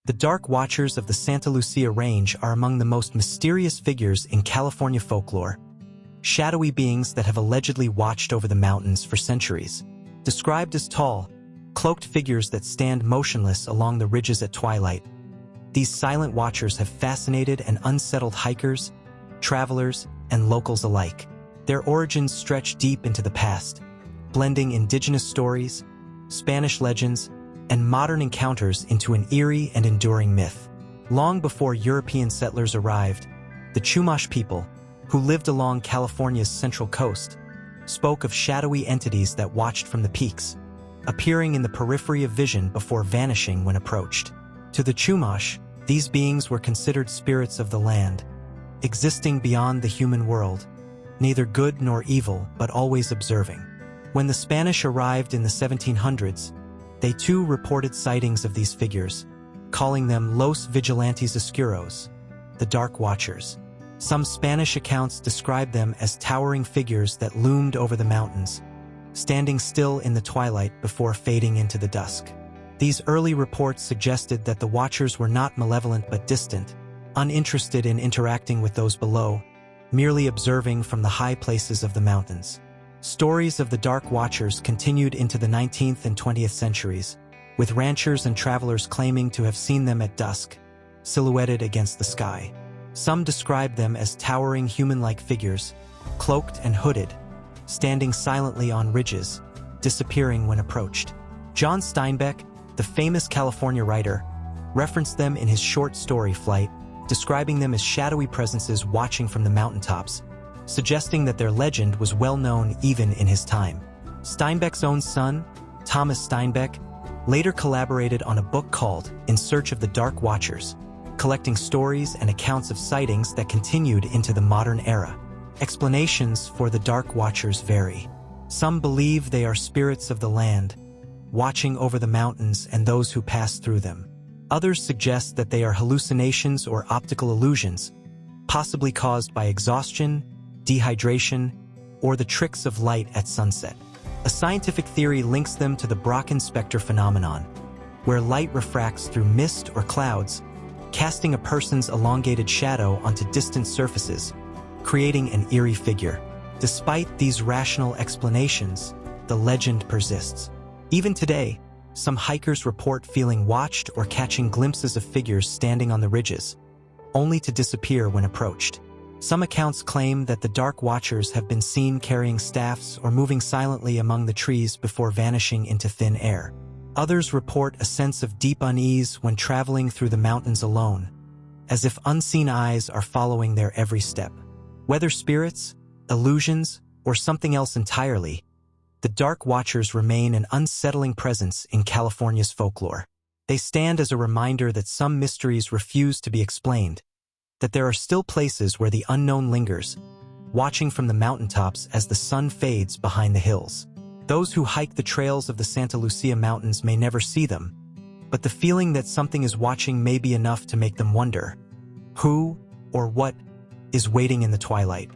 The Dark Watchers of the Santa Lucia Range are among the most mysterious figures in California folklore, shadowy beings that have allegedly watched over the mountains for centuries. Described as tall, cloaked figures that stand motionless along the ridges at twilight, these silent watchers have fascinated and unsettled hikers, travelers, and locals alike. Their origins stretch deep into the past, blending indigenous stories, Spanish legends, and modern encounters into an eerie and enduring myth. Long before European settlers arrived, the Chumash people, who lived along California's central coast, spoke of shadowy entities that watched from the peaks, appearing in the periphery of vision before vanishing when approached. To the Chumash, these beings were considered spirits of the land, existing beyond the human world, neither good nor evil but always observing. When the Spanish arrived in the 1700s, they too reported sightings of these figures, calling them Los Vigilantes Oscuros, the Dark Watchers. Some Spanish accounts describe them as towering figures that loomed over the mountains, standing still in the twilight before fading into the dusk. These early reports suggested that the Watchers were not malevolent but distant, uninterested in interacting with those below, merely observing from the high places of the mountains. Stories of the Dark Watchers continued into the 19th and 20th centuries, with ranchers and travelers claiming to have seen them at dusk, silhouetted against the sky. Some described them as towering human-like figures, cloaked and hooded, standing silently on ridges, disappearing when approached. John Steinbeck, the famous California writer, referenced them in his short story Flight, describing them as shadowy presences watching from the mountaintops, suggesting that their legend was well known even in his time. Steinbeck's own son, Thomas Steinbeck, later collaborated on a book called In Search of the Dark Watchers, collecting stories and accounts of sightings that continued into the modern era. Explanations for the Dark Watchers vary. Some believe they are spirits of the land, watching over the mountains and those who pass through them. Others suggest that they are hallucinations or optical illusions, possibly caused by exhaustion, dehydration, or the tricks of light at sunset. A scientific theory links them to the Brocken specter phenomenon, where light refracts through mist or clouds, casting a person's elongated shadow onto distant surfaces, creating an eerie figure. Despite these rational explanations, the legend persists. Even today, some hikers report feeling watched or catching glimpses of figures standing on the ridges, only to disappear when approached. Some accounts claim that the Dark Watchers have been seen carrying staffs or moving silently among the trees before vanishing into thin air. Others report a sense of deep unease when traveling through the mountains alone, as if unseen eyes are following their every step. Whether spirits, illusions, or something else entirely, the Dark Watchers remain an unsettling presence in California's folklore. They stand as a reminder that some mysteries refuse to be explained, that there are still places where the unknown lingers, watching from the mountaintops as the sun fades behind the hills. Those who hike the trails of the Santa Lucia Mountains may never see them, but the feeling that something is watching may be enough to make them wonder who or what is waiting in the twilight.